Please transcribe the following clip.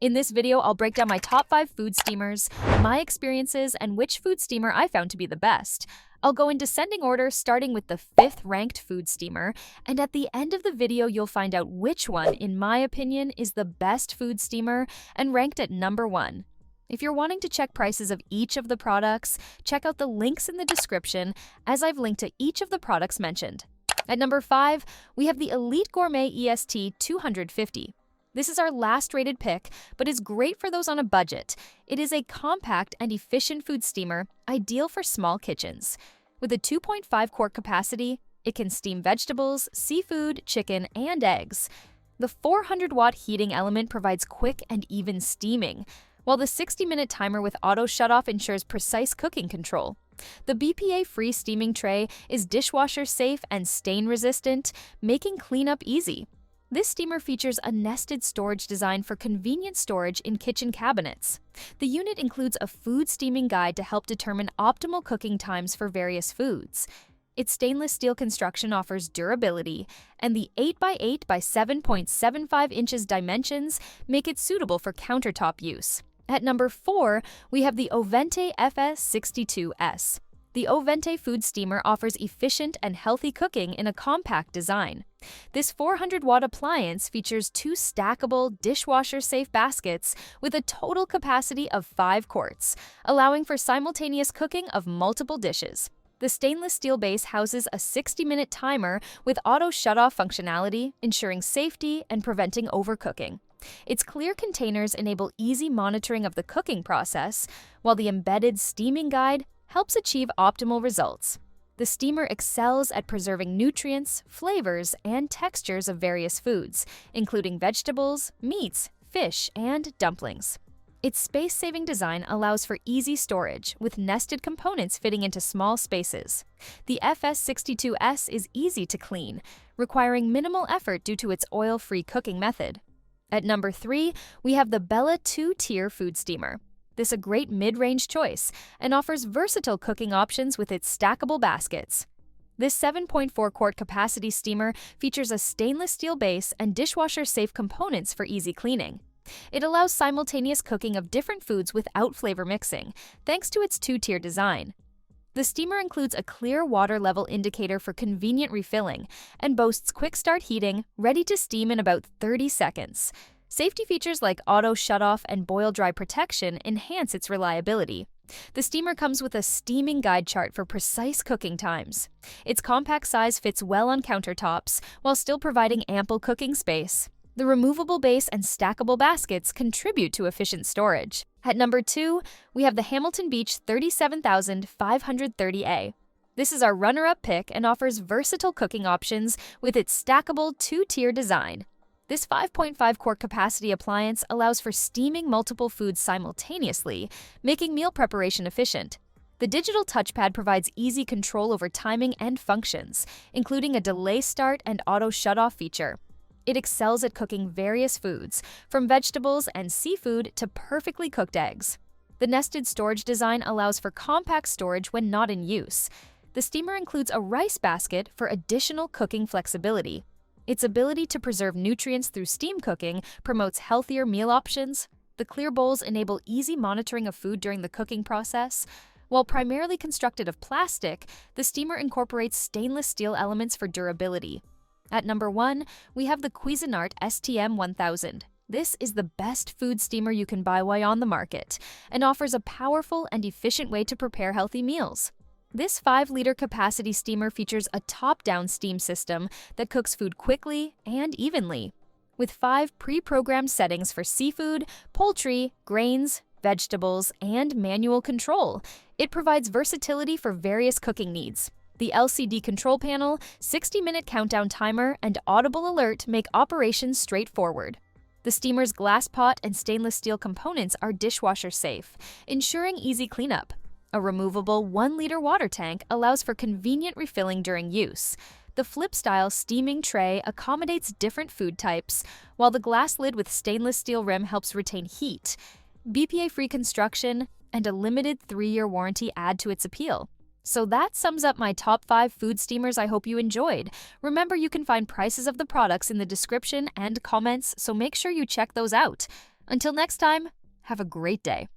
In this video, I'll break down my top 5 food steamers, my experiences, and which food steamer I found to be the best. I'll go in descending order, starting with the 5th ranked food steamer, and at the end of the video, you'll find out which one, in my opinion, is the best food steamer and ranked at number 1. If you're wanting to check prices of each of the products, check out the links in the description, as I've linked to each of the products mentioned. At number 5, we have the Elite Gourmet EST-250. This is our last rated pick, but is great for those on a budget. It is a compact and efficient food steamer, ideal for small kitchens. With a 2.5 quart capacity, it can steam vegetables, seafood, chicken, and eggs. The 400-watt heating element provides quick and even steaming, while the 60-minute timer with auto shutoff ensures precise cooking control. The BPA-free steaming tray is dishwasher safe and stain-resistant, making cleanup easy. This steamer features a nested storage design for convenient storage in kitchen cabinets. The unit includes a food steaming guide to help determine optimal cooking times for various foods. Its stainless steel construction offers durability, and the 8x8 by 7.75 inches dimensions make it suitable for countertop use. At number 4, we have the OVENTE FS62S. The OVENTE food steamer offers efficient and healthy cooking in a compact design. This 400-watt appliance features 2 stackable, dishwasher-safe baskets with a total capacity of 5 quarts, allowing for simultaneous cooking of multiple dishes. The stainless steel base houses a 60-minute timer with auto shutoff functionality, ensuring safety and preventing overcooking. Its clear containers enable easy monitoring of the cooking process, while the embedded steaming guide helps achieve optimal results. The steamer excels at preserving nutrients, flavors, and textures of various foods, including vegetables, meats, fish, and dumplings. Its space-saving design allows for easy storage, with nested components fitting into small spaces. The FS62S is easy to clean, requiring minimal effort due to its oil-free cooking method. At number 3, we have the Bella 2-tier food steamer. This is a great mid-range choice and offers versatile cooking options with its stackable baskets. This 7.4 quart capacity steamer features a stainless steel base and dishwasher-safe components for easy cleaning. It allows simultaneous cooking of different foods without flavor mixing, thanks to its 2-tier design. The steamer includes a clear water level indicator for convenient refilling and boasts quick start heating, ready to steam in about 30 seconds. Safety features like auto shutoff and boil dry protection enhance its reliability. The steamer comes with a steaming guide chart for precise cooking times. Its compact size fits well on countertops while still providing ample cooking space. The removable base and stackable baskets contribute to efficient storage. At number 2, we have the Hamilton Beach 37530A. This is our runner-up pick and offers versatile cooking options with its stackable 2-tier design. This 5.5 quart capacity appliance allows for steaming multiple foods simultaneously, making meal preparation efficient. The digital touchpad provides easy control over timing and functions, including a delay start and auto shutoff feature. It excels at cooking various foods, from vegetables and seafood to perfectly cooked eggs. The nested storage design allows for compact storage when not in use. The steamer includes a rice basket for additional cooking flexibility. Its ability to preserve nutrients through steam cooking promotes healthier meal options. The clear bowls enable easy monitoring of food during the cooking process. While primarily constructed of plastic, the steamer incorporates stainless steel elements for durability. At number 1, we have the Cuisinart STM-1000. This is the best food steamer you can buy while on the market and offers a powerful and efficient way to prepare healthy meals. This 5-liter capacity steamer features a top-down steam system that cooks food quickly and evenly. With 5 pre-programmed settings for seafood, poultry, grains, vegetables, and manual control, it provides versatility for various cooking needs. The LCD control panel, 60-minute countdown timer, and audible alert make operations straightforward. The steamer's glass pot and stainless steel components are dishwasher safe, ensuring easy cleanup. A removable 1-liter water tank allows for convenient refilling during use. The flip-style steaming tray accommodates different food types, while the glass lid with stainless steel rim helps retain heat. BPA-free construction and a limited 3-year warranty add to its appeal. So that sums up my top 5 food steamers I hope you enjoyed. Remember, you can find prices of the products in the description and comments, so make sure you check those out. Until next time, have a great day.